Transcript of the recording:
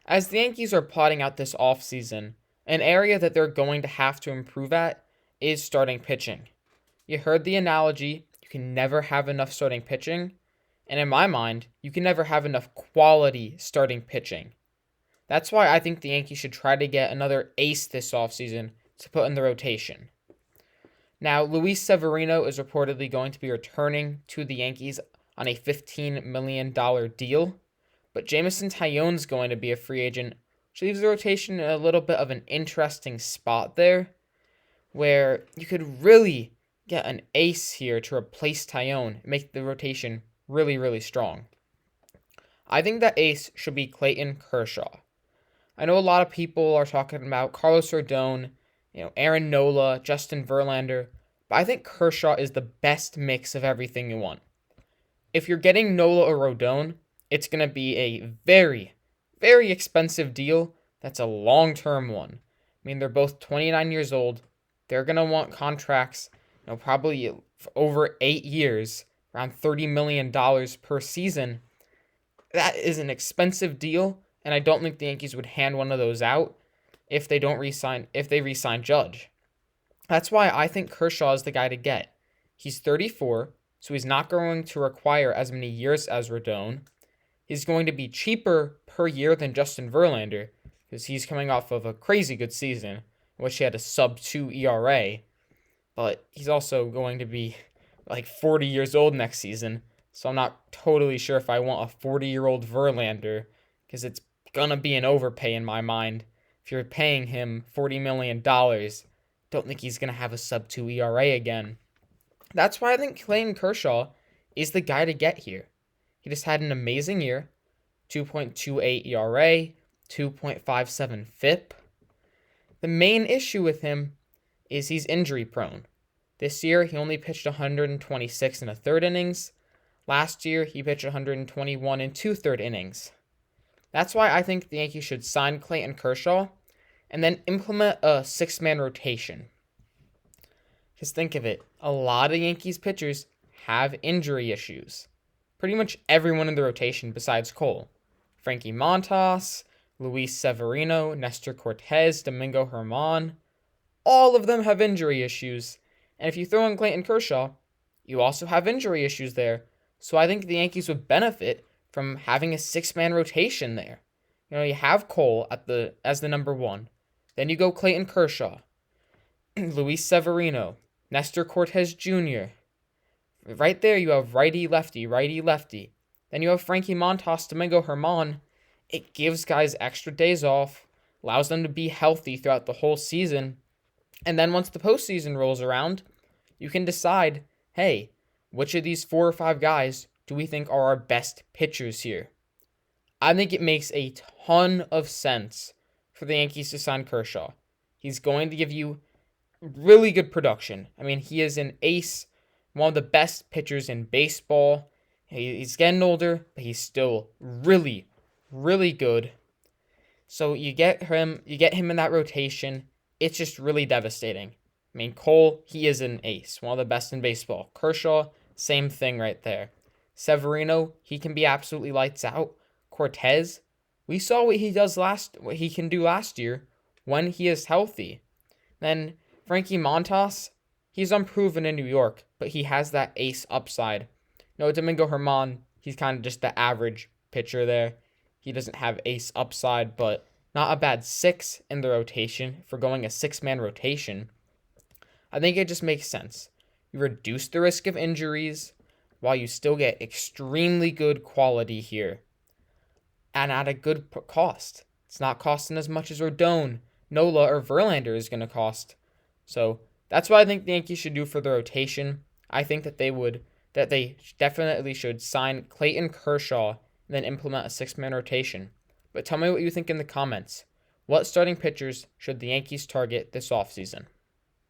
As the Yankees are plotting out this offseason, an area that they're going to have to improve at is starting pitching. You heard the analogy, you can never have enough starting pitching, and in my mind, you can never have enough quality starting pitching. That's why I think the Yankees should try to get another ace this offseason to put in the rotation. Now, Luis Severino is reportedly going to be returning to the Yankees on a $15 million deal, but Jameson Taillon's going to be a free agent, which leaves the rotation in a little bit of an interesting spot there, where you could really get an ace here to replace Taillon and make the rotation really, really strong. I think that ace should be Clayton Kershaw. I know a lot of people are talking about Carlos Rodon, Aaron Nola, Justin Verlander, but I think Kershaw is the best mix of everything you want. If you're getting Nola or Rodon, it's going to be a very, very expensive deal. That's a long-term one. I mean, they're both 29 years old. They're going to want contracts, probably over 8 years, around $30 million per season. That is an expensive deal, and I don't think the Yankees would hand one of those out if they re-sign Judge. That's why I think Kershaw is the guy to get. He's 34, so he's not going to require as many years as Rodon. He's going to be cheaper per year than Justin Verlander, because he's coming off of a crazy good season, in which he had a sub-2 ERA, but he's also going to be like 40 years old next season, so I'm not totally sure if I want a 40-year-old Verlander, because it's going to be an overpay in my mind. If you're paying him $40 million, don't think he's going to have a sub-2 ERA again. That's why I think Clayton Kershaw is the guy to get here. He just had an amazing year, 2.28 ERA, 2.57 FIP. The main issue with him is he's injury prone. This year, he only pitched 126 in a third innings. Last year, he pitched 121 in 2/3 innings. That's why I think the Yankees should sign Clayton Kershaw and then implement a 6-man rotation. Just think of it. A lot of Yankees pitchers have injury issues. Pretty much everyone in the rotation besides Cole. Frankie Montas, Luis Severino, Nestor Cortez, Domingo Germán. All of them have injury issues. And if you throw in Clayton Kershaw, you also have injury issues there. So I think the Yankees would benefit from having a 6-man rotation there. You have Cole as the number 1. Then you go Clayton Kershaw, Luis Severino, Nestor Cortez Jr. Right there you have righty-lefty, righty-lefty. Then you have Frankie Montas, Domingo Germán. It gives guys extra days off, allows them to be healthy throughout the whole season. And then once the postseason rolls around, you can decide, hey, which of these 4 or 5 guys do we think are our best pitchers here? I think it makes a ton of sense for the Yankees to sign Kershaw. He's going to give you really good production. I mean, he is an ace, one of the best pitchers in baseball. He's getting older, but he's still really, really good. So you get him in that rotation. It's just really devastating. I mean, Cole, he is an ace, one of the best in baseball. Kershaw, same thing right there. Severino, he can be absolutely lights out. Cortez, we saw what he can do last year when he is healthy. Then Frankie Montas, he's unproven in New York, but he has that ace upside. Domingo Germán, he's kind of just the average pitcher there. He doesn't have ace upside, but not a bad 6 in the rotation for going a 6-man rotation. I think it just makes sense. You reduce the risk of injuries while you still get extremely good quality here. And at a good cost. It's not costing as much as Rodon, Nola, or Verlander is going to cost. So that's what I think the Yankees should do for the rotation. I think that they definitely should sign Clayton Kershaw and then implement a 6-man rotation. But tell me what you think in the comments. What starting pitchers should the Yankees target this offseason?